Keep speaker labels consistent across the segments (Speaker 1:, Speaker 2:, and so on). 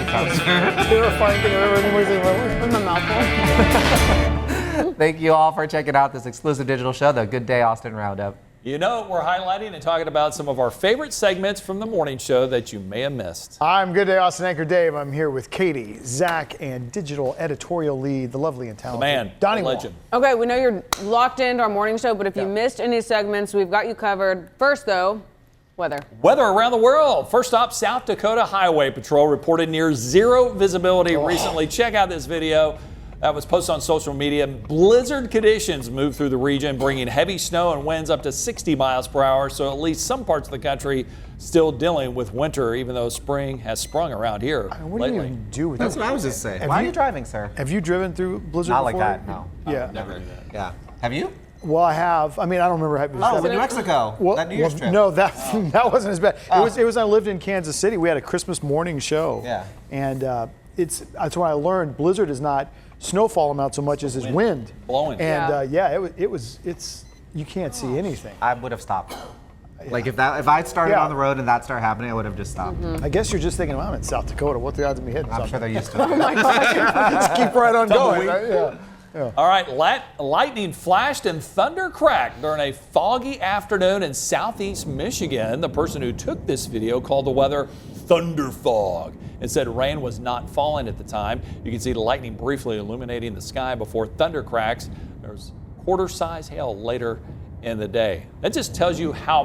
Speaker 1: Terrifying thing I've ever seen in my life.
Speaker 2: With my mouth full.
Speaker 3: Thank you all for checking out this exclusive digital show, the Good Day Austin Roundup.
Speaker 4: You know, we're highlighting and talking about some of our favorite segments from the morning show that you may have missed.
Speaker 1: I'm Good Day Austin anchor Dave. I'm here with Katie, Zach, and digital editorial lead, the lovely and talented
Speaker 4: Man,
Speaker 1: Donnie
Speaker 4: the legend.
Speaker 2: Okay, we know you're locked into our morning show, but if you missed any segments, we've got you covered. First, though, weather.
Speaker 4: Weather around the world. First up, South Dakota Highway Patrol reported near zero visibility recently. Check out this video that was posted on social media. Blizzard conditions moved through the region, bringing heavy snow and winds up to 60 miles per hour. So at least some parts of the country still dealing with winter, even though spring has sprung around here
Speaker 1: What
Speaker 4: lately.
Speaker 1: do you even do with
Speaker 3: That's
Speaker 1: that?
Speaker 3: what I was just saying.
Speaker 1: Have
Speaker 3: Why are
Speaker 1: you-
Speaker 3: you driving, sir?
Speaker 1: Have you driven through Blizzard
Speaker 3: Not like
Speaker 1: before?
Speaker 3: that, no.
Speaker 1: Yeah.
Speaker 4: Never did that.
Speaker 3: Yeah. Have you?
Speaker 1: Well, I have. I mean, I don't remember having.
Speaker 3: Oh, in New Mexico.
Speaker 1: Well,
Speaker 3: That New Year's trip.
Speaker 1: No, that wasn't as bad. It was. I lived in Kansas City. We had a Christmas morning show.
Speaker 3: Yeah.
Speaker 1: And that's when I learned Blizzard is not snowfall amount so much as his wind
Speaker 4: Blowing.
Speaker 1: And it's you can't see anything.
Speaker 3: I would have stopped. Like if I'd started
Speaker 1: Yeah.
Speaker 3: on the road and that started happening, I would have just stopped.
Speaker 1: I guess you're just thinking, well, I'm in South Dakota. What the odds of me hitting
Speaker 3: I'm
Speaker 1: something?
Speaker 3: sure they're used to it.
Speaker 1: Just keep right on going.
Speaker 4: Tumbleweed.
Speaker 1: Right? Yeah.
Speaker 4: All right, lightning flashed and thunder cracked during a foggy afternoon in southeast Michigan. The person who took this video called the weather thunder fog and said rain was not falling at the time. You can see the lightning briefly illuminating the sky before thunder cracks. There's quarter-size hail later in the day. That just tells you how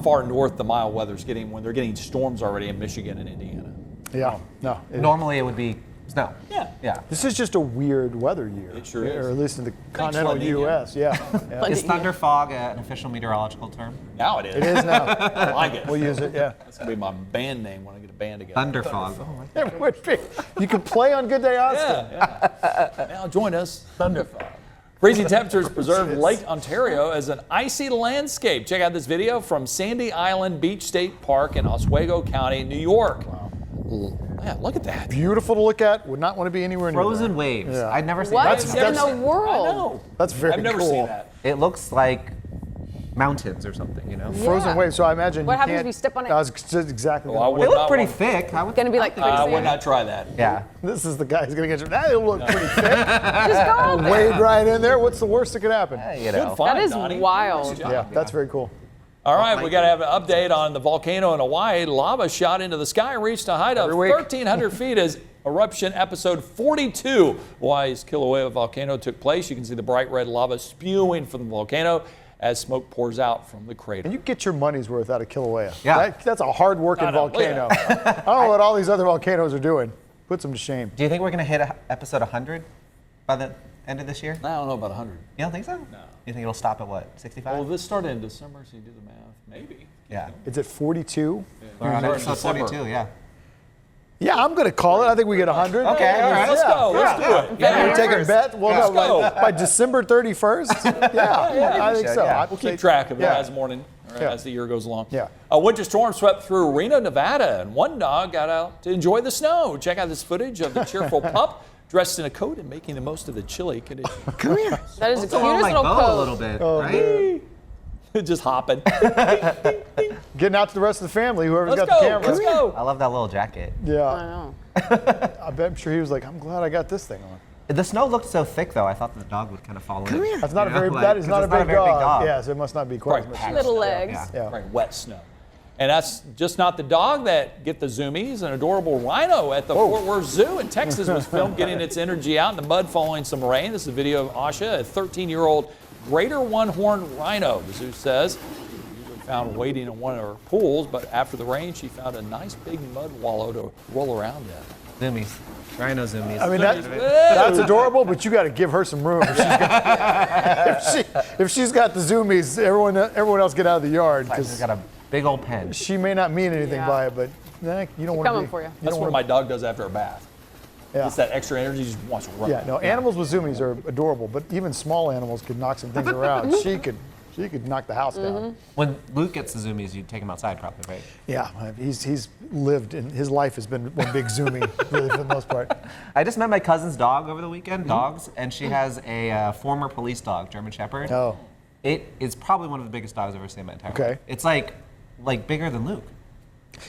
Speaker 4: far north the mild weather's getting when they're getting storms already in Michigan and Indiana.
Speaker 1: Yeah. No.
Speaker 3: Normally it would be snow.
Speaker 4: Yeah.
Speaker 3: Yeah.
Speaker 1: This is just a weird weather year.
Speaker 4: It sure is.
Speaker 1: Or at least in the
Speaker 4: Thanks,
Speaker 1: continental
Speaker 4: La Nina.
Speaker 1: U.S. Yeah. Yeah.
Speaker 3: Is thunder fog an official meteorological term?
Speaker 4: Now it is.
Speaker 1: It is now.
Speaker 4: I like it.
Speaker 1: We'll use it. Yeah.
Speaker 4: That's going to be my band name when I get a band together.
Speaker 3: Thunder fog.
Speaker 1: It would be. You could play on Good Day Austin.
Speaker 4: Yeah. Now join us. Thunderfall. Freezing temperatures preserved Lake Ontario as an icy landscape. Check out this video from Sandy Island Beach State Park in Oswego County, New York. Wow. Man, look at that.
Speaker 1: Beautiful to look at. Would not want to be anywhere near
Speaker 3: Frozen
Speaker 1: that.
Speaker 3: waves.
Speaker 1: Yeah.
Speaker 3: I'd never seen
Speaker 2: What
Speaker 3: that.
Speaker 2: in the world?
Speaker 4: I know.
Speaker 1: That's very
Speaker 4: I've never
Speaker 1: cool.
Speaker 4: seen that.
Speaker 3: It looks like mountains or something, you know?
Speaker 1: Frozen waves. So I imagine
Speaker 2: What
Speaker 1: you
Speaker 2: happens
Speaker 1: can't.
Speaker 2: if you step on it?
Speaker 1: I was just exactly.
Speaker 4: Well, I
Speaker 1: gonna
Speaker 4: would
Speaker 3: They look
Speaker 4: not
Speaker 3: pretty
Speaker 4: want-
Speaker 3: thick. I would
Speaker 2: Gonna be like
Speaker 4: I would
Speaker 2: quicksand.
Speaker 4: not try that.
Speaker 3: Yeah.
Speaker 1: This is the guy who's gonna get you. That'll look pretty thick.
Speaker 2: Just go out there.
Speaker 1: Wade right in there. What's the worst that could happen?
Speaker 3: You know.
Speaker 4: Good find,
Speaker 2: That is
Speaker 4: Donnie.
Speaker 2: wild.
Speaker 4: Nice job.
Speaker 1: Yeah, that's very cool.
Speaker 4: All right, we got to have an update on the volcano in Hawaii. Lava shot into the sky, reached a height of
Speaker 1: Every week.
Speaker 4: 1,300 feet as eruption episode 42. Hawaii's Kilauea volcano took place. You can see the bright red lava spewing from the volcano as smoke pours out from the crater.
Speaker 1: And you get your money's worth out of Kilauea.
Speaker 3: Yeah.
Speaker 1: That's a hard-working
Speaker 4: I know, look
Speaker 1: volcano.
Speaker 4: at
Speaker 1: I don't know what all these other volcanoes are doing. Puts them to shame.
Speaker 3: Do you think we're going to hit episode 100 by the end of this year?
Speaker 4: I don't know about 100.
Speaker 3: You don't think so?
Speaker 4: No.
Speaker 3: You think it'll stop at what, 65?
Speaker 4: Well, this started in December, so you do the math. Maybe.
Speaker 3: Yeah.
Speaker 1: It's at 42.
Speaker 3: We're on
Speaker 4: Sorry,
Speaker 3: episode
Speaker 4: December.
Speaker 3: 42, yeah.
Speaker 1: Yeah, I'm going to call it. I think we get 100.
Speaker 3: Okay, all right.
Speaker 4: Let's go. Let's do it.
Speaker 1: Yeah, we're taking a bet. Well,
Speaker 4: Let's
Speaker 1: no,
Speaker 4: go.
Speaker 1: by December 31st. Yeah, I think so.
Speaker 3: Yeah.
Speaker 1: I would
Speaker 4: Keep
Speaker 1: say-
Speaker 4: track of it
Speaker 1: yeah.
Speaker 4: as morning, or
Speaker 1: Yeah.
Speaker 4: as the year goes along.
Speaker 1: Yeah.
Speaker 4: A winter storm swept through Reno, Nevada, and one dog got out to enjoy the snow. Check out this footage of the cheerful pup dressed in a coat and making the most of the chilly conditions.
Speaker 1: Come here.
Speaker 2: That is the
Speaker 3: It's along
Speaker 2: cutest
Speaker 3: like
Speaker 2: little
Speaker 3: Bo a
Speaker 2: coat.
Speaker 3: little bit,
Speaker 1: Oh,
Speaker 3: right?
Speaker 4: Just hopping.
Speaker 1: Getting out to the rest of the family, whoever's
Speaker 4: Let's
Speaker 1: got
Speaker 4: go.
Speaker 1: the camera.
Speaker 4: Let's go.
Speaker 3: I love that little jacket.
Speaker 2: I
Speaker 1: Yeah.
Speaker 2: know.
Speaker 1: I bet I'm sure he was like, I'm glad I got this thing on.
Speaker 3: The snow looked so thick, though. I thought the dog would kind of fall in.
Speaker 1: That's not
Speaker 3: You
Speaker 1: a very,
Speaker 3: know, like,
Speaker 1: that is
Speaker 3: 'cause
Speaker 1: not a
Speaker 3: it's
Speaker 1: big
Speaker 3: very
Speaker 1: dog. Yeah, so it must not be quite as
Speaker 4: Right,
Speaker 1: much.
Speaker 4: packed.
Speaker 2: Little legs.
Speaker 3: Yeah.
Speaker 1: Yeah.
Speaker 4: Right, wet snow. And that's just not the dog that get the zoomies. An adorable rhino at the Fort Worth Zoo in Texas was filmed getting its energy out in the mud following some rain. This is a video of Asha, a 13-year-old greater one-horned rhino, the zoo says. Usually found waiting in one of her pools, but after the rain, she found a nice big mud wallow to roll around in.
Speaker 3: Zoomies. Rhino zoomies.
Speaker 1: I mean, that's adorable, but you got to give her some room. If she's got the zoomies, everyone else get out of the yard.
Speaker 3: She's
Speaker 1: 'Cause
Speaker 3: got a big old pen.
Speaker 1: she may not mean anything
Speaker 2: Yeah.
Speaker 1: by it, but you don't want to
Speaker 2: coming
Speaker 1: be.
Speaker 2: for you.
Speaker 4: That's
Speaker 1: don't
Speaker 4: what
Speaker 1: wanna-
Speaker 4: my dog does after a bath.
Speaker 1: Yeah.
Speaker 4: Gets that extra energy, just wants to run.
Speaker 1: Yeah, no, animals with zoomies are adorable, but even small animals could knock some things around. She could knock the house down.
Speaker 3: When Luke gets the zoomies, you take him outside probably, right?
Speaker 1: Yeah, he's lived, and his life has been one big zoomie, really, for the most part.
Speaker 3: I just met my cousin's dog over the weekend, dogs, and she has a former police dog, German Shepherd.
Speaker 1: Oh.
Speaker 3: It is probably one of the biggest dogs I've ever seen in my entire
Speaker 1: Okay.
Speaker 3: life. It's like bigger than Luke.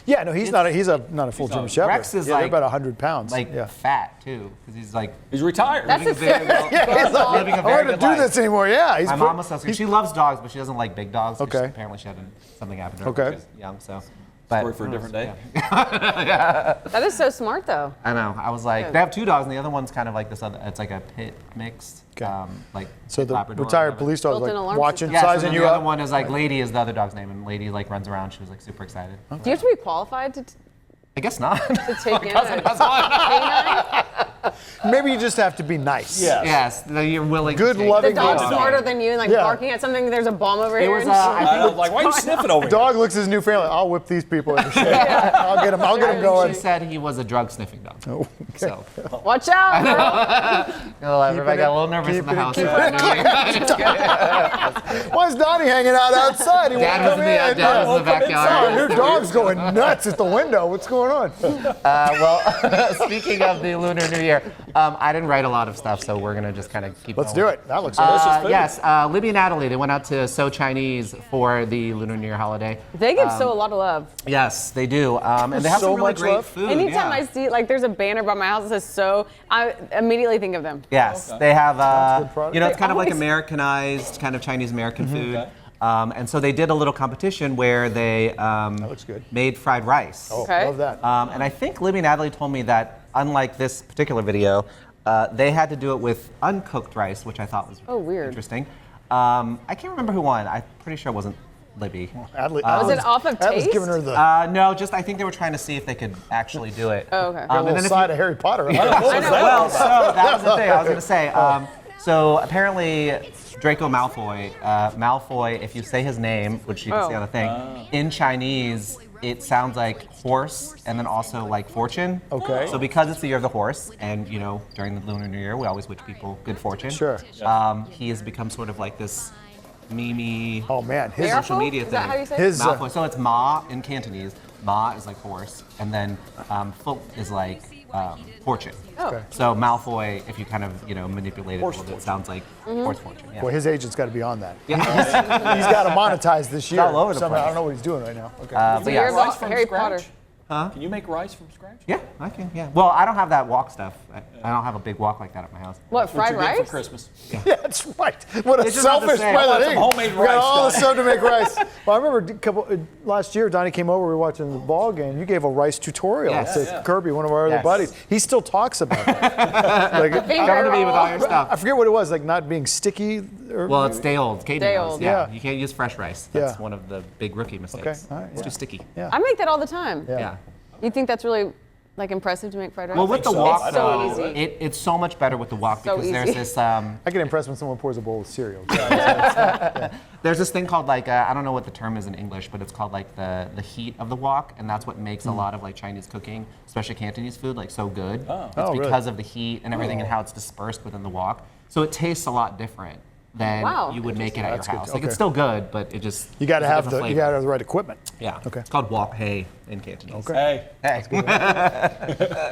Speaker 1: Yeah, no, he's not a full German Shepherd.
Speaker 3: Rex is
Speaker 1: they're
Speaker 3: like
Speaker 1: about 100 pounds.
Speaker 3: Like
Speaker 1: yeah.
Speaker 3: fat too, because he's like
Speaker 4: He's retired.
Speaker 2: That's a
Speaker 3: living a very well-
Speaker 1: Yeah, he's like,
Speaker 3: living a
Speaker 1: I
Speaker 3: very
Speaker 1: don't want
Speaker 3: good
Speaker 1: to do
Speaker 3: life.
Speaker 1: this anymore. Yeah,
Speaker 3: My mom was so scared. She loves dogs, but she doesn't like big dogs.
Speaker 1: Okay.
Speaker 3: Apparently, she had something happen to her
Speaker 1: Okay.
Speaker 3: when she was young. So, but
Speaker 4: Story for a different day.
Speaker 2: That is so smart, though.
Speaker 3: I know. I was like, they have 2 dogs, and the other one's kind of like this other. It's like a pit mixed, like
Speaker 1: So the
Speaker 3: Labrador or
Speaker 1: retired
Speaker 3: whatever.
Speaker 1: police dog's
Speaker 2: Built-in
Speaker 1: like
Speaker 2: alarm
Speaker 1: watching,
Speaker 2: system.
Speaker 3: Yeah, so
Speaker 1: sizing
Speaker 3: then
Speaker 1: you
Speaker 3: the other
Speaker 1: up.
Speaker 3: one is like Lady is the other dog's name, and Lady like runs around. She was like super excited.
Speaker 2: Do you have to be qualified to
Speaker 3: I guess not.
Speaker 2: take in a canine?
Speaker 1: Maybe you just have to be nice.
Speaker 4: Yeah.
Speaker 3: Yes, you're willing.
Speaker 1: Good,
Speaker 3: to take
Speaker 1: loving
Speaker 2: The dog's
Speaker 1: dog.
Speaker 2: smarter than you and like
Speaker 1: Yeah.
Speaker 2: barking at something. There's a bomb over
Speaker 3: It
Speaker 2: here.
Speaker 3: was.
Speaker 2: and
Speaker 3: I think
Speaker 4: Like, why are you sniffing over here?
Speaker 1: Dog looks at his new family. I'll whip these people in the shit. I'll get him going.
Speaker 3: She said he was a drug sniffing dog.
Speaker 1: Oh, okay.
Speaker 3: So,
Speaker 2: Watch out, girl.
Speaker 3: everybody got a little nervous in the house.
Speaker 1: Why is Donnie hanging out outside? He won't
Speaker 3: Dad was
Speaker 1: come
Speaker 3: in the,
Speaker 1: in.
Speaker 3: Dad was in the
Speaker 1: Oh,
Speaker 3: backyard.
Speaker 1: your dog's going nuts at the window. What's going on?
Speaker 3: Well, speaking of the Lunar New Year, I didn't write a lot of stuff, so we're gonna just kind of keep.
Speaker 1: Let's
Speaker 3: going.
Speaker 1: do it. That looks delicious.
Speaker 4: food.
Speaker 3: Yes, Libby and Natalie, they went out to So Chinese for the Lunar New Year holiday.
Speaker 2: They give so a lot of love.
Speaker 3: Yes, they do, and they have
Speaker 1: So
Speaker 3: some really
Speaker 1: much
Speaker 3: great
Speaker 1: love.
Speaker 3: food.
Speaker 2: Anytime
Speaker 3: yeah.
Speaker 2: I see, like, there's a banner by my house that says "so," I immediately think of them.
Speaker 3: Yes, they have,
Speaker 1: good product.
Speaker 3: you know, it's
Speaker 2: They
Speaker 3: kind of like
Speaker 2: always-
Speaker 3: Americanized, kind of Chinese American food.
Speaker 4: Okay.
Speaker 3: And so they did a little competition where they
Speaker 1: looks good.
Speaker 3: made fried rice.
Speaker 1: Oh,
Speaker 2: Okay.
Speaker 1: love that.
Speaker 3: And I think Libby and Natalie told me that, unlike this particular video, they had to do it with uncooked rice, which I thought was
Speaker 2: weird.
Speaker 3: interesting. I can't remember who won. I'm pretty sure it wasn't Libby.
Speaker 1: Adley,
Speaker 2: Was it off of
Speaker 1: That was
Speaker 2: taste?
Speaker 1: giving her the
Speaker 3: No, just I think they were trying to see if they could actually do it.
Speaker 2: Oh, okay.
Speaker 1: a
Speaker 3: and
Speaker 1: little
Speaker 3: then if
Speaker 1: side of Harry Potter.
Speaker 2: I know.
Speaker 3: Well, so that was the thing I was going to say. So apparently, Draco Malfoy, Malfoy, if you say his name, which you can see on the thing, in Chinese, it sounds like horse and then also like fortune.
Speaker 1: Okay.
Speaker 3: So because it's the year of the horse, and you know, during the Lunar New Year, we always wish people good fortune.
Speaker 1: Sure.
Speaker 3: He has become sort of like this meme
Speaker 1: Oh man, his
Speaker 3: social
Speaker 2: Miracle?
Speaker 3: media
Speaker 2: Is
Speaker 3: thing.
Speaker 2: that how you say it?
Speaker 1: his
Speaker 3: Malfoy. So it's Ma in Cantonese. Ma is like horse, and then Foot is like fortune.
Speaker 2: Oh.
Speaker 1: Okay.
Speaker 3: So Malfoy, if you kind of manipulate it
Speaker 4: Horse
Speaker 3: a little bit,
Speaker 4: fortune.
Speaker 3: sounds like horse fortune. Yeah.
Speaker 1: boy, his agent's got to be on that.
Speaker 3: Yeah.
Speaker 1: He's got to monetize this year.
Speaker 3: all over the
Speaker 1: somehow.
Speaker 3: place.
Speaker 1: I don't know what he's doing right now. Okay.
Speaker 3: But
Speaker 2: Year
Speaker 3: yeah.
Speaker 2: of
Speaker 4: Rice from
Speaker 2: Harry
Speaker 4: scratch?
Speaker 2: Potter.
Speaker 4: Can you make rice from scratch?
Speaker 3: Yeah, I can. Yeah. Well, I don't have that wok stuff. I don't have a big wok like that at my house.
Speaker 2: What,
Speaker 4: What
Speaker 2: fried
Speaker 4: you get
Speaker 2: rice?
Speaker 4: for Christmas?
Speaker 1: Yeah, that's right. What a
Speaker 3: It's just not the
Speaker 1: selfish
Speaker 3: same.
Speaker 1: way
Speaker 3: I
Speaker 1: to
Speaker 3: want
Speaker 1: think.
Speaker 4: some homemade
Speaker 1: We got
Speaker 4: rice,
Speaker 1: all this
Speaker 4: Donnie.
Speaker 1: stuff to make rice. Well, I remember last year, Donnie came over. We were watching the ball game. You gave a rice tutorial
Speaker 3: Yes.
Speaker 1: to
Speaker 4: Yeah.
Speaker 1: Kirby, one of our other
Speaker 3: Yes.
Speaker 1: buddies. He still talks about that. Like,
Speaker 3: Come to me with all your
Speaker 1: I
Speaker 3: stuff.
Speaker 1: forget what it was, like not being sticky. Or,
Speaker 3: Well, it's day old. Katie
Speaker 2: Day
Speaker 3: knows.
Speaker 2: old.
Speaker 3: Yeah.
Speaker 1: Yeah.
Speaker 3: You can't use fresh rice. That's
Speaker 1: Yeah.
Speaker 3: one of the big rookie mistakes.
Speaker 1: Okay, all right,
Speaker 3: It's
Speaker 1: yeah.
Speaker 3: too sticky.
Speaker 1: Yeah.
Speaker 2: I make that all the time.
Speaker 3: Yeah.
Speaker 2: You think that's really like impressive to make fried rice?
Speaker 3: Well, with the
Speaker 4: so.
Speaker 3: wok,
Speaker 4: It's
Speaker 2: so
Speaker 3: though,
Speaker 2: easy.
Speaker 3: it's so much better with the wok
Speaker 2: So
Speaker 3: because there's
Speaker 2: easy.
Speaker 3: this
Speaker 1: I get impressed when someone pours a bowl of cereal.
Speaker 3: there's this thing called like I don't know what the term is in English, but it's called like the heat of the wok, and that's what makes a lot of like Chinese cooking, especially Cantonese food, like so good. It's
Speaker 1: Oh, really?
Speaker 3: because of the heat and everything and how it's dispersed within the wok. So it tastes a lot different than
Speaker 2: Wow.
Speaker 3: you would make it at
Speaker 1: That's
Speaker 3: your
Speaker 1: good.
Speaker 3: house. Like
Speaker 1: Okay.
Speaker 3: it's still good, but it just
Speaker 1: You got to
Speaker 3: it's a
Speaker 1: have
Speaker 3: different
Speaker 1: you
Speaker 3: flavor.
Speaker 1: got to have the right equipment.
Speaker 3: Yeah.
Speaker 1: Okay.
Speaker 3: It's called wok hei in Cantonese.
Speaker 1: Okay.
Speaker 4: Hey.
Speaker 3: Hey.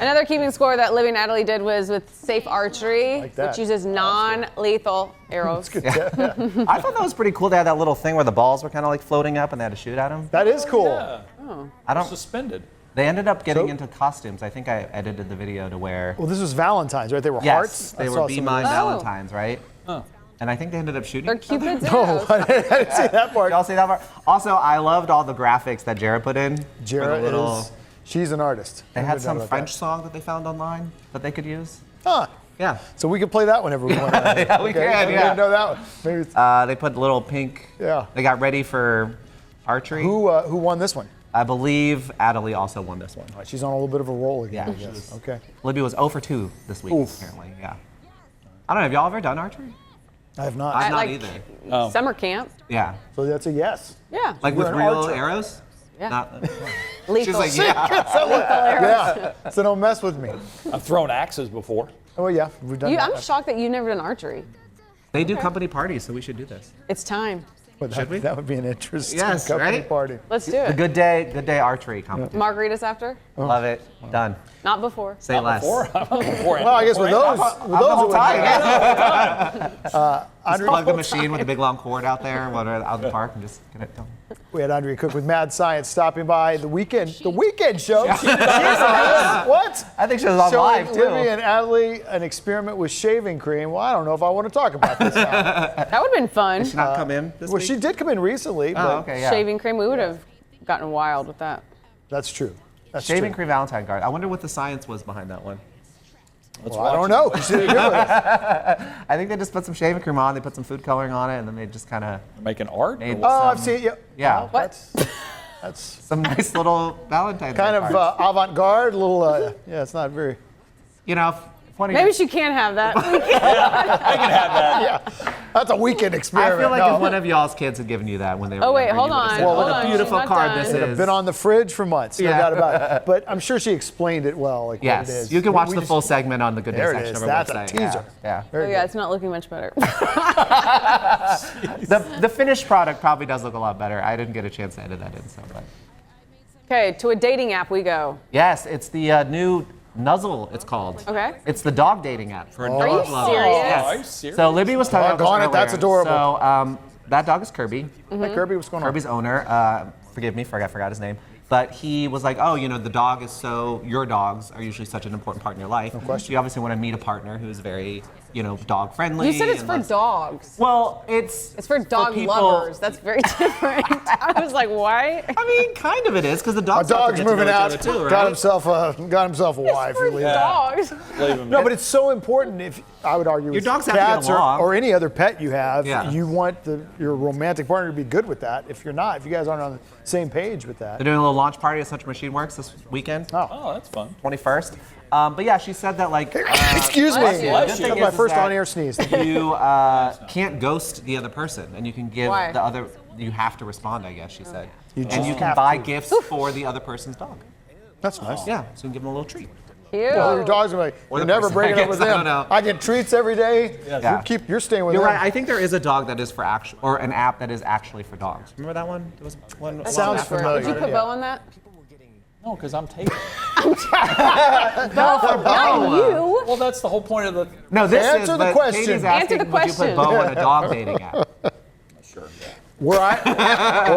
Speaker 2: Another keeping score that Libby and Natalie did was with safe archery,
Speaker 1: Like that.
Speaker 2: which uses non-lethal arrows.
Speaker 3: I thought that was pretty cool. They had that little thing where the balls were kind of like floating up and they had to shoot at them.
Speaker 1: That is cool.
Speaker 4: Yeah.
Speaker 3: I don't.
Speaker 4: Suspended.
Speaker 3: They ended up getting
Speaker 1: So-
Speaker 3: into costumes. I think I edited the video to where.
Speaker 1: Well, this was Valentine's, right? They were
Speaker 3: Yes,
Speaker 1: hearts.
Speaker 3: they
Speaker 1: I
Speaker 3: were
Speaker 1: saw
Speaker 3: Be
Speaker 1: some of
Speaker 3: Mine
Speaker 1: those.
Speaker 3: Valentines, right?
Speaker 4: Oh.
Speaker 3: And I think they ended up shooting.
Speaker 2: They're Cupid's
Speaker 1: Oh,
Speaker 2: arrows.
Speaker 1: I didn't see that part.
Speaker 3: Y'all see that part? Also, I loved all the graphics that Jared put in. for the
Speaker 1: Jara
Speaker 3: little-
Speaker 1: is, she's an artist.
Speaker 3: They
Speaker 1: No
Speaker 3: had
Speaker 1: doubt
Speaker 3: some
Speaker 1: about
Speaker 3: French
Speaker 1: that.
Speaker 3: song that they found online that they could use.
Speaker 1: Huh.
Speaker 3: Yeah.
Speaker 1: So we could play that whenever we want.
Speaker 3: Yeah, we can,
Speaker 1: I
Speaker 3: yeah.
Speaker 1: didn't know that one. Maybe it's,
Speaker 3: They put little pink.
Speaker 1: Yeah.
Speaker 3: They got ready for archery.
Speaker 1: who won this one?
Speaker 3: I believe Adelie also won this one.
Speaker 1: All right, she's on a little bit of a roll again,
Speaker 3: Yeah,
Speaker 1: I
Speaker 3: she
Speaker 1: guess.
Speaker 3: was-
Speaker 1: Okay.
Speaker 3: Libby was 0 for 2 this week,
Speaker 1: Oof.
Speaker 3: apparently. Yeah. I don't know. Have y'all ever done archery?
Speaker 1: I have not.
Speaker 3: I've
Speaker 2: At,
Speaker 3: not
Speaker 2: like,
Speaker 3: either.
Speaker 2: Summer camp.
Speaker 3: Yeah.
Speaker 1: So that's a yes.
Speaker 2: Yeah.
Speaker 3: Like
Speaker 1: You're
Speaker 3: with
Speaker 1: an
Speaker 3: real
Speaker 1: archer.
Speaker 3: arrows?
Speaker 2: Yeah.
Speaker 3: Not,
Speaker 2: Lethal.
Speaker 3: she's like, yeah.
Speaker 1: Yeah. So don't mess with me.
Speaker 4: I've thrown axes before.
Speaker 1: Oh yeah, we've done that.
Speaker 2: I'm shocked that you've never done archery.
Speaker 3: They do company parties, so we should do this.
Speaker 2: It's time.
Speaker 1: But
Speaker 3: Should we?
Speaker 1: that would be an interesting
Speaker 3: Yes,
Speaker 1: company
Speaker 3: right?
Speaker 1: party.
Speaker 2: Let's do
Speaker 3: The
Speaker 2: it.
Speaker 3: good day archery competition.
Speaker 2: Margaritas after?
Speaker 3: Love it. Done.
Speaker 2: Not before.
Speaker 3: Say less.
Speaker 4: Before?
Speaker 1: Well, I guess with those,
Speaker 3: I'm the whole
Speaker 1: it would
Speaker 3: time.
Speaker 1: be-
Speaker 3: Yeah. Just plug the machine with a big long cord out there, out in the park, and just get it done.
Speaker 1: We had Andrea Cook with Mad Science stopping by the weekend show. What?
Speaker 3: I think she was on
Speaker 1: Showing
Speaker 3: live too.
Speaker 1: Libby and Adley an experiment with shaving cream. Well, I don't know if I want to talk about this now.
Speaker 2: That would have been fun.
Speaker 3: Did she not come in this
Speaker 1: Well,
Speaker 3: week?
Speaker 1: she did come in recently, but
Speaker 3: Oh, okay, yeah.
Speaker 2: Shaving cream, we would have gotten wild with that.
Speaker 1: that's true. That's
Speaker 3: Shaving
Speaker 1: true.
Speaker 3: cream Valentine card. I wonder what the science was behind that one.
Speaker 1: Well, I don't know. She didn't do it.
Speaker 3: I think they just put some shaving cream on, they put some food coloring on it, and then they just kind of
Speaker 4: Making art?
Speaker 3: made
Speaker 1: Oh, I've
Speaker 3: some,
Speaker 1: seen it. Yeah.
Speaker 3: Yeah.
Speaker 1: Well,
Speaker 2: What?
Speaker 1: That's
Speaker 3: some nice little Valentine's
Speaker 1: kind
Speaker 3: Day
Speaker 1: of
Speaker 3: cards.
Speaker 1: avant-garde. Little. Yeah, it's not very.
Speaker 3: You know, if one of
Speaker 2: Maybe
Speaker 3: your-
Speaker 2: she can't have that.
Speaker 4: I can have that.
Speaker 1: Yeah, that's a weekend
Speaker 3: I
Speaker 1: experiment.
Speaker 3: feel like
Speaker 1: no.
Speaker 3: if one of y'all's kids had given you that when they were
Speaker 2: Oh, wait,
Speaker 3: younger,
Speaker 2: hold
Speaker 3: you would've
Speaker 2: on.
Speaker 3: said,
Speaker 1: Well,
Speaker 3: what
Speaker 1: hold
Speaker 3: a
Speaker 2: on,
Speaker 3: beautiful
Speaker 2: she's not
Speaker 3: card
Speaker 2: done.
Speaker 3: this
Speaker 2: It'd
Speaker 3: is.
Speaker 1: It's been on the fridge for months, no
Speaker 3: Yeah.
Speaker 1: doubt about it. But I'm sure she explained it well, like what it
Speaker 3: Yes,
Speaker 1: is.
Speaker 3: you can watch
Speaker 1: We
Speaker 3: the
Speaker 1: just-
Speaker 3: full segment on the Good Day
Speaker 1: There it
Speaker 3: section
Speaker 1: is.
Speaker 3: of our
Speaker 1: That's a
Speaker 3: website.
Speaker 1: teaser.
Speaker 3: Yeah.
Speaker 2: Oh,
Speaker 1: Very
Speaker 2: yeah,
Speaker 1: good.
Speaker 2: it's not looking much better.
Speaker 3: The finished product probably does look a lot better. I didn't get a chance to edit that in, so. But.
Speaker 2: Okay, to a dating app we go.
Speaker 3: Yes, it's the new Nuzzle, it's called.
Speaker 2: Okay.
Speaker 3: It's the dog dating app for
Speaker 2: Are you
Speaker 3: dog lovers.
Speaker 2: serious?
Speaker 3: Yes.
Speaker 4: Are you serious?
Speaker 3: So Libby was talking about this
Speaker 1: Doggone it, that's
Speaker 3: earlier.
Speaker 1: adorable.
Speaker 3: So that dog is Kirby.
Speaker 1: Hey, Kirby, what's going on?
Speaker 3: Kirby's owner, forgive me, I forgot his name. But he was like, oh, the dog is your dogs are usually such an important part in your life. No
Speaker 1: question.
Speaker 3: You obviously want to meet a partner who's very, dog friendly.
Speaker 2: You said it's
Speaker 3: and
Speaker 2: for
Speaker 3: loves-
Speaker 2: dogs.
Speaker 3: Well, it's
Speaker 2: for dog
Speaker 3: people-
Speaker 2: lovers. That's very different. I was like, why?
Speaker 3: I mean, kind of it is, because the
Speaker 1: A
Speaker 3: dogs have to
Speaker 1: dog's
Speaker 3: get to know
Speaker 1: moving
Speaker 3: each
Speaker 1: out.
Speaker 3: other too, right?
Speaker 1: Got himself a wife.
Speaker 2: For
Speaker 1: Leave it.
Speaker 2: dogs.
Speaker 4: Leave him.
Speaker 1: No, but it's so important. If I would argue,
Speaker 3: Your
Speaker 1: with
Speaker 3: dogs have to get
Speaker 1: cats
Speaker 3: along.
Speaker 1: or any other pet you have,
Speaker 3: Yeah.
Speaker 1: you want your romantic partner to be good with that. If you're not, if you guys aren't on the same page with that,
Speaker 3: They're doing a little launch party at Such a Machine Works this weekend,
Speaker 4: Oh, that's fun.
Speaker 3: 21st. But yeah, she said that like
Speaker 1: excuse me,
Speaker 2: Bless you.
Speaker 4: Bless
Speaker 1: that's
Speaker 4: you.
Speaker 1: my
Speaker 3: is
Speaker 1: first
Speaker 3: that-
Speaker 1: on-air sneeze.
Speaker 3: you can't ghost the other person, and you can give
Speaker 2: Why?
Speaker 3: the other. You have to respond, I guess she said.
Speaker 1: You
Speaker 3: and
Speaker 1: just
Speaker 3: you can
Speaker 1: have
Speaker 3: buy
Speaker 1: to.
Speaker 3: gifts for the other person's dog.
Speaker 1: That's nice.
Speaker 3: Yeah, so you can give them a little treat.
Speaker 2: Cute.
Speaker 1: Well, your dog's gonna be like,
Speaker 3: Or
Speaker 1: you're
Speaker 3: the
Speaker 1: never
Speaker 3: person,
Speaker 1: breaking
Speaker 3: I
Speaker 1: up with
Speaker 3: guess, I
Speaker 1: them.
Speaker 3: don't know.
Speaker 1: I get treats every day.
Speaker 3: Yeah.
Speaker 1: You're staying with
Speaker 3: You're
Speaker 1: them.
Speaker 3: right. I think there is a dog that is for actual, or an app that is actually for dogs. Remember that one? There was one.
Speaker 1: Sounds
Speaker 3: app for-
Speaker 1: familiar.
Speaker 2: Did you put
Speaker 1: Yeah.
Speaker 2: bow on that?
Speaker 4: No, because I'm taking.
Speaker 2: Not you.
Speaker 4: Well, that's the whole point of the.
Speaker 3: No, this
Speaker 1: Answer
Speaker 3: is.
Speaker 1: the
Speaker 3: but
Speaker 1: question.
Speaker 3: Katie's
Speaker 2: Answer
Speaker 3: asking,
Speaker 2: the
Speaker 3: would you
Speaker 2: question.
Speaker 3: put Bo on a dog dating app?
Speaker 4: Sure. Yeah.
Speaker 1: Were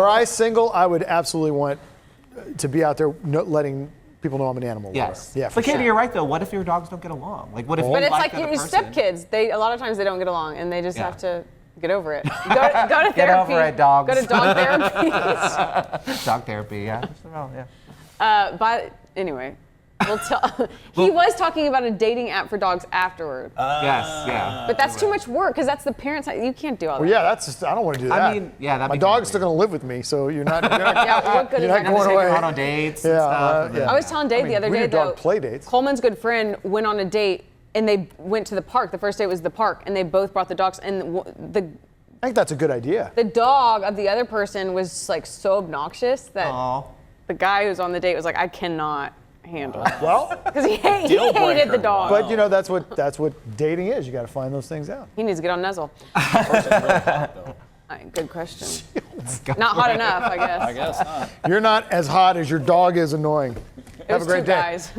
Speaker 1: I single, I would absolutely want to be out there letting people know I'm an animal lover.
Speaker 3: Yes.
Speaker 1: Yeah, for
Speaker 3: But Katie,
Speaker 1: sure.
Speaker 3: you're right though. What if your dogs don't get along? Like, what if?
Speaker 2: But
Speaker 3: you
Speaker 2: it's like
Speaker 3: the other
Speaker 2: your
Speaker 3: person?
Speaker 2: stepkids. A lot of times they don't get along, and they just
Speaker 3: Yeah.
Speaker 2: have to get over it. Go to
Speaker 3: Get
Speaker 2: therapy.
Speaker 3: over it, dogs.
Speaker 2: Go to dog therapy.
Speaker 3: Dog therapy. Yeah. Well, yeah.
Speaker 2: But anyway, we'll tell. He was talking about a dating app for dogs afterward.
Speaker 3: Yes. Yeah.
Speaker 2: But that's too much work because that's the parents. You can't do all that.
Speaker 1: Well, yeah, that's just, I don't want to do that.
Speaker 3: I mean, yeah, that'd
Speaker 1: my
Speaker 3: be
Speaker 1: dog's
Speaker 3: kinda
Speaker 1: still going to live with me, so you're not.
Speaker 2: Yeah, what good
Speaker 1: You're
Speaker 2: is
Speaker 1: not
Speaker 2: that?
Speaker 1: going
Speaker 3: Take
Speaker 1: away.
Speaker 3: her out on dates and
Speaker 1: Yeah,
Speaker 3: stuff. and then-
Speaker 2: I was telling Dave the other
Speaker 1: we
Speaker 2: day
Speaker 1: do dog
Speaker 2: though.
Speaker 1: play dates.
Speaker 2: Coleman's good friend went on a date and they went to the park. The first date was the park, and they both brought the dogs. And
Speaker 1: I think that's a good idea.
Speaker 2: the dog of the other person was like so obnoxious that
Speaker 3: Aw.
Speaker 2: the guy who was on the date was like, I cannot handle it.
Speaker 1: Well,
Speaker 2: Because he
Speaker 4: Deal
Speaker 2: hated
Speaker 4: breaker.
Speaker 2: the dog.
Speaker 1: but that's what dating is. You got to find those things out.
Speaker 2: He needs to get on Nuzzle. Good question. Not hot enough, I guess.
Speaker 4: I guess not.
Speaker 1: You're not as hot as your dog is annoying.
Speaker 2: It
Speaker 1: Have
Speaker 2: was
Speaker 1: a great
Speaker 2: two
Speaker 1: day.
Speaker 2: guys.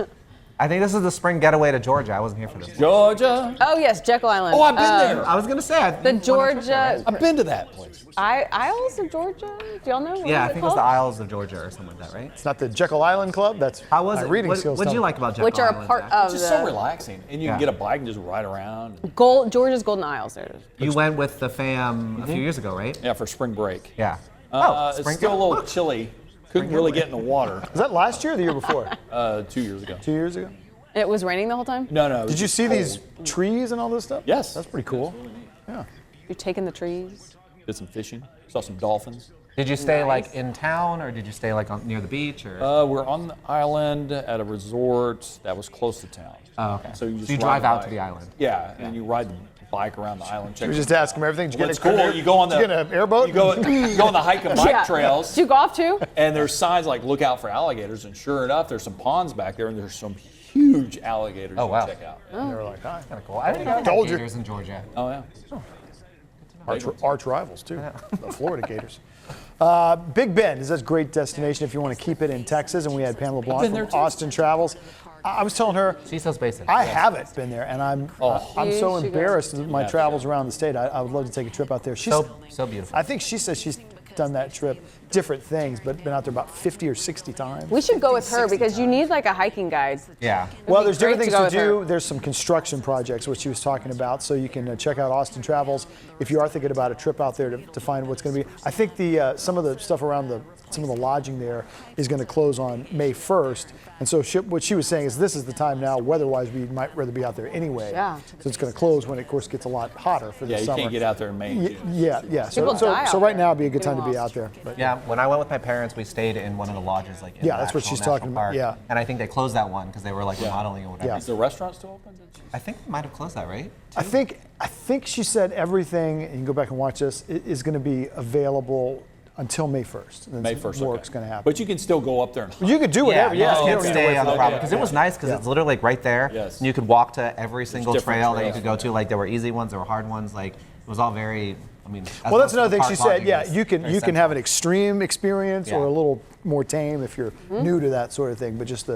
Speaker 3: I think this is the spring getaway to Georgia. I wasn't here for this.
Speaker 4: Georgia.
Speaker 2: Oh yes, Jekyll Island.
Speaker 4: Oh, I've been there.
Speaker 3: I was gonna say
Speaker 2: The Georgia
Speaker 4: I've been to that place.
Speaker 2: Isles of Georgia. Do y'all know? What
Speaker 3: Yeah, I
Speaker 2: is it
Speaker 3: think it was the
Speaker 2: called?
Speaker 3: Isles of Georgia or something like that, right?
Speaker 1: It's not the Jekyll Island Club. That's
Speaker 3: How was
Speaker 1: my
Speaker 3: it?
Speaker 1: reading
Speaker 3: What
Speaker 1: skills.
Speaker 3: did you
Speaker 1: tell me.
Speaker 3: like about Jekyll
Speaker 2: Which are a
Speaker 3: Island,
Speaker 2: part
Speaker 3: Zach?
Speaker 2: of
Speaker 4: It's just so
Speaker 2: the
Speaker 4: relaxing, and you
Speaker 3: Yeah.
Speaker 4: can get a bike and just ride around.
Speaker 2: Georgia's Golden Isles. There it is.
Speaker 3: You went with the fam a few years ago, right?
Speaker 4: Yeah, for spring break.
Speaker 3: Yeah.
Speaker 4: It's still a little chilly. Couldn't really get in the water
Speaker 1: Was that last year or the year before?
Speaker 4: 2 years ago.
Speaker 1: 2 years ago?
Speaker 2: And it was raining the whole time.
Speaker 4: No, no. it was
Speaker 1: Did you
Speaker 4: just
Speaker 1: see
Speaker 4: cold.
Speaker 1: these trees and all this stuff?
Speaker 4: Yes.
Speaker 1: That's pretty cool. Yeah.
Speaker 2: You're taking the trees.
Speaker 4: Did some fishing. Saw some dolphins.
Speaker 3: Did you stay
Speaker 2: Nice.
Speaker 3: like in town, or did you stay like near the beach, or?
Speaker 4: We're on the island at a resort that was close to town.
Speaker 3: Oh, okay.
Speaker 4: So you just
Speaker 3: drive
Speaker 4: ride
Speaker 3: out
Speaker 4: the
Speaker 3: to the
Speaker 4: bike.
Speaker 3: island.
Speaker 4: Yeah, and you ride the bike around the island. Check
Speaker 1: We
Speaker 4: it
Speaker 1: just ask them everything. Did you
Speaker 4: Well,
Speaker 1: get
Speaker 4: it's
Speaker 1: a
Speaker 4: cool. You go on
Speaker 1: did you get an airboat?
Speaker 4: You go on the hike and bike
Speaker 2: Yeah.
Speaker 4: trails,
Speaker 2: Did you go off too?
Speaker 4: and there's signs like "Look out for alligators." And sure enough, there's some ponds back there, and there's some huge alligators
Speaker 3: Oh,
Speaker 4: you
Speaker 3: wow.
Speaker 4: can check out.
Speaker 1: And they were like, hi.
Speaker 3: Kind of cool. I didn't know they
Speaker 1: Told
Speaker 3: had
Speaker 1: you.
Speaker 3: gators in Georgia.
Speaker 4: Oh yeah.
Speaker 1: Arch rivals, too. The Florida Gators. Big Bend is a great destination if you want to keep it in Texas. And we had Pamela Blanc
Speaker 4: been
Speaker 1: from
Speaker 4: there, too.
Speaker 1: Austin Travels. I was telling her,
Speaker 3: She's so basic.
Speaker 1: I haven't been there, and I'm so
Speaker 2: You should go.
Speaker 1: embarrassed with my
Speaker 4: Yeah,
Speaker 1: travels around the state. I would love to take a trip out there. She's,
Speaker 3: so beautiful.
Speaker 1: I think she says she's done that trip, different things, but been out there about 50 or 60 times.
Speaker 2: We should go with her because you need like a hiking guide.
Speaker 3: Yeah.
Speaker 1: Well, there's different
Speaker 2: great
Speaker 1: things
Speaker 2: to
Speaker 1: to
Speaker 2: go
Speaker 1: do.
Speaker 2: with her.
Speaker 1: There's some construction projects, which she was talking about, so you can check out Austin Travels if you are thinking about a trip out there to find what's going to be. I think some of the stuff around some of the lodging there is going to close on May 1st, and so what she was saying is this is the time now, weather-wise, we might rather be out there anyway.
Speaker 2: Yeah.
Speaker 1: So it's going to close when it, of course, gets a lot hotter for the
Speaker 4: Yeah, you
Speaker 1: summer.
Speaker 4: can't get out there in May and June.
Speaker 1: Yeah.
Speaker 2: People
Speaker 1: So
Speaker 2: die out
Speaker 1: right
Speaker 2: there
Speaker 1: now would be a good
Speaker 2: getting
Speaker 1: time to be
Speaker 2: lost.
Speaker 1: out there. But
Speaker 3: Yeah, when I went with my parents, we stayed in one of the lodges, like in
Speaker 1: Yeah,
Speaker 3: the
Speaker 1: that's what
Speaker 3: actual
Speaker 1: she's
Speaker 3: national
Speaker 1: talking about,
Speaker 3: park.
Speaker 1: yeah.
Speaker 3: And I think they closed that one because they were like remodeling or whatever.
Speaker 1: Yeah.
Speaker 4: Is the restaurant still open?
Speaker 3: I think they might have closed that, right?
Speaker 1: I think she said everything, and you can go back and watch this, is going to be available until May 1st. And then
Speaker 4: May
Speaker 1: some
Speaker 4: 1st.
Speaker 1: work's
Speaker 4: okay.
Speaker 1: going to happen.
Speaker 4: But you can still go up there and
Speaker 1: You could do whatever,
Speaker 3: you just
Speaker 1: you
Speaker 3: can't
Speaker 1: don't need to
Speaker 3: stay
Speaker 1: wait
Speaker 3: on
Speaker 1: for
Speaker 3: the
Speaker 1: that.
Speaker 3: property because it was nice because it's literally like right there.
Speaker 4: Yes.
Speaker 3: And you could walk to every single
Speaker 4: different
Speaker 3: trail that you
Speaker 4: trails.
Speaker 3: could go to. Like there were easy ones, there were hard ones. Like it was all very. I mean.
Speaker 1: Well, that's another thing
Speaker 3: park
Speaker 1: she said.
Speaker 3: lodging
Speaker 1: Yeah,
Speaker 3: is
Speaker 1: you can
Speaker 3: very
Speaker 1: have
Speaker 3: central.
Speaker 1: an extreme experience
Speaker 3: Yeah.
Speaker 1: or a little more tame if you're
Speaker 2: Hmm?
Speaker 1: new to that sort of thing. But just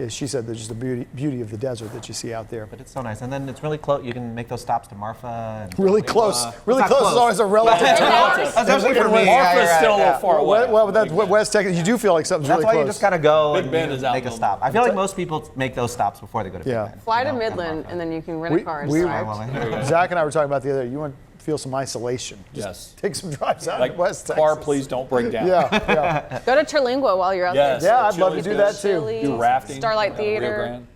Speaker 1: she said there's just the beauty of the desert that you see out there.
Speaker 3: But it's so nice, and then it's really close. You can make those stops to Marfa. And
Speaker 1: Really close. Really
Speaker 3: not
Speaker 1: close
Speaker 3: close.
Speaker 1: is always a relative.
Speaker 3: That's actually for me.
Speaker 4: Marfa's still a little far away.
Speaker 1: Well, that's West Texas. You do feel like something's
Speaker 3: That's
Speaker 1: really
Speaker 3: why
Speaker 1: close.
Speaker 3: you just gotta go
Speaker 4: Big
Speaker 3: and
Speaker 4: Bend is out
Speaker 3: make
Speaker 4: in
Speaker 3: a
Speaker 4: the-
Speaker 3: stop. I feel like most people make those stops before they go to Big
Speaker 1: Yeah.
Speaker 3: Bend.
Speaker 2: Fly to
Speaker 3: You know, and
Speaker 2: Midland,
Speaker 3: Marfa.
Speaker 2: and then you can rent a car and
Speaker 1: we-
Speaker 2: drive.
Speaker 1: Zach and I were talking about the other day. You want to feel some isolation. Just
Speaker 4: Yes.
Speaker 1: take some drives out
Speaker 4: Like,
Speaker 1: in West Texas.
Speaker 4: car, please don't break down.
Speaker 1: Yeah.
Speaker 2: Go to Terlingua while you're out
Speaker 4: Yes.
Speaker 2: there.
Speaker 1: Yeah, I'd love to
Speaker 4: Chili's
Speaker 1: do
Speaker 4: good.
Speaker 1: that too.
Speaker 2: Chili's,
Speaker 4: Do rafting.
Speaker 2: Starlight
Speaker 4: Rio
Speaker 2: Theater.
Speaker 4: Grande.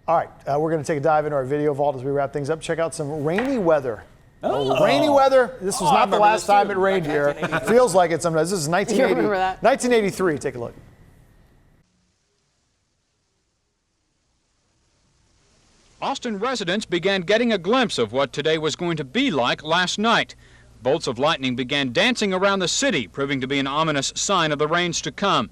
Speaker 1: All right, we're going to take a dive into our video vault as we wrap things up. Check out some rainy weather. Rainy weather. This was
Speaker 4: Oh, I
Speaker 1: not the
Speaker 4: remember
Speaker 1: last
Speaker 4: this
Speaker 1: time
Speaker 4: too.
Speaker 1: it rained here. Feels like it sometimes. This is 1980,
Speaker 2: You remember that?
Speaker 1: 1983. Take a look.
Speaker 5: Austin residents began getting a glimpse of what today was going to be like last night. Bolts of lightning began dancing around the city, proving to be an ominous sign of the rains to come.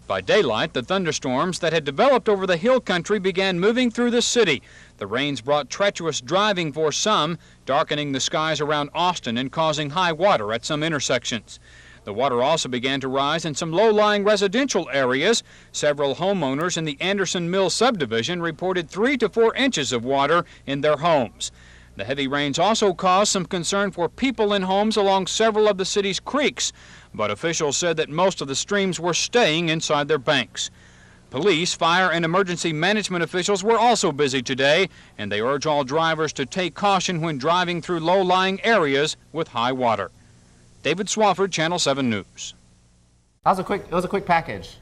Speaker 5: By daylight, the thunderstorms that had developed over the hill country began moving through the city. The rains brought treacherous driving for some, darkening the skies around Austin and causing high water at some intersections. The water also began to rise in some low-lying residential areas. Several homeowners in the Anderson Mill subdivision reported 3 to 4 inches of water in their homes. The heavy rains also caused some concern for people in homes along several of the city's creeks, but officials said that most of the streams were staying inside their banks. Police, fire, and emergency management officials were also busy today, and they urge all drivers to take caution when driving through low-lying areas with high water. David Swafford, Channel 7 News.
Speaker 3: It was a quick package.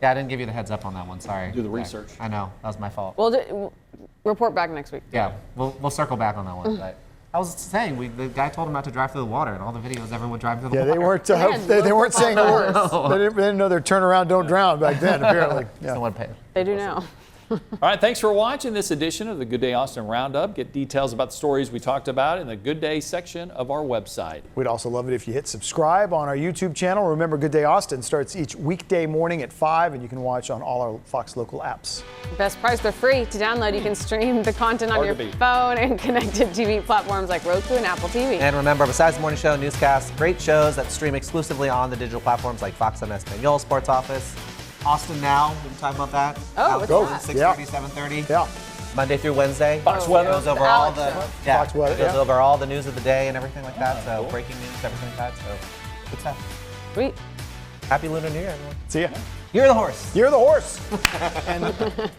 Speaker 3: Yeah, I didn't give you the heads up on that one. Sorry.
Speaker 4: Do the research.
Speaker 3: I know that was my fault.
Speaker 2: We'll report back next week.
Speaker 3: Yeah, we'll circle back on that one. But I was saying, the guy told him not to drive through the water, and all the videos, everyone would drive through the
Speaker 1: Yeah,
Speaker 3: water.
Speaker 1: they weren't.
Speaker 2: Man,
Speaker 1: They weren't saying a word.
Speaker 2: local
Speaker 1: They didn't know their turn around, don't drown back then. Apparently. Yeah.
Speaker 3: Someone paid.
Speaker 2: They do now.
Speaker 4: All right, thanks for watching this edition of the Good Day Austin Roundup. Get details about the stories we talked about in the Good Day section of our website.
Speaker 1: We'd also love it if you hit subscribe on our YouTube channel. Remember, Good Day Austin starts each weekday morning at 5, and you can watch on all our Fox local apps.
Speaker 2: Best price, they're free to download. You can stream the content on
Speaker 4: Hard
Speaker 2: your
Speaker 4: to beat.
Speaker 2: phone and connected TV platforms like Roku and Apple TV.
Speaker 3: And remember, besides the morning show, newscasts, great shows that stream exclusively on the digital platforms like Fox en Espanol, Sports Office, Austin Now. We can talk about that.
Speaker 2: Oh, what's that?
Speaker 3: 6:30, 7:30.
Speaker 1: Yeah.
Speaker 3: Monday through Wednesday.
Speaker 4: Fox Weather.
Speaker 3: Goes over
Speaker 2: The
Speaker 3: all
Speaker 2: Alex
Speaker 3: the
Speaker 2: Show.
Speaker 1: Fox Weather,
Speaker 3: goes
Speaker 1: yeah.
Speaker 3: over all the news of the day and everything like that. So breaking news, everything like that. So good stuff.
Speaker 2: Sweet.
Speaker 3: Happy Lunar New Year, everyone.
Speaker 1: See ya.
Speaker 3: You're the horse.
Speaker 1: You're the horse. And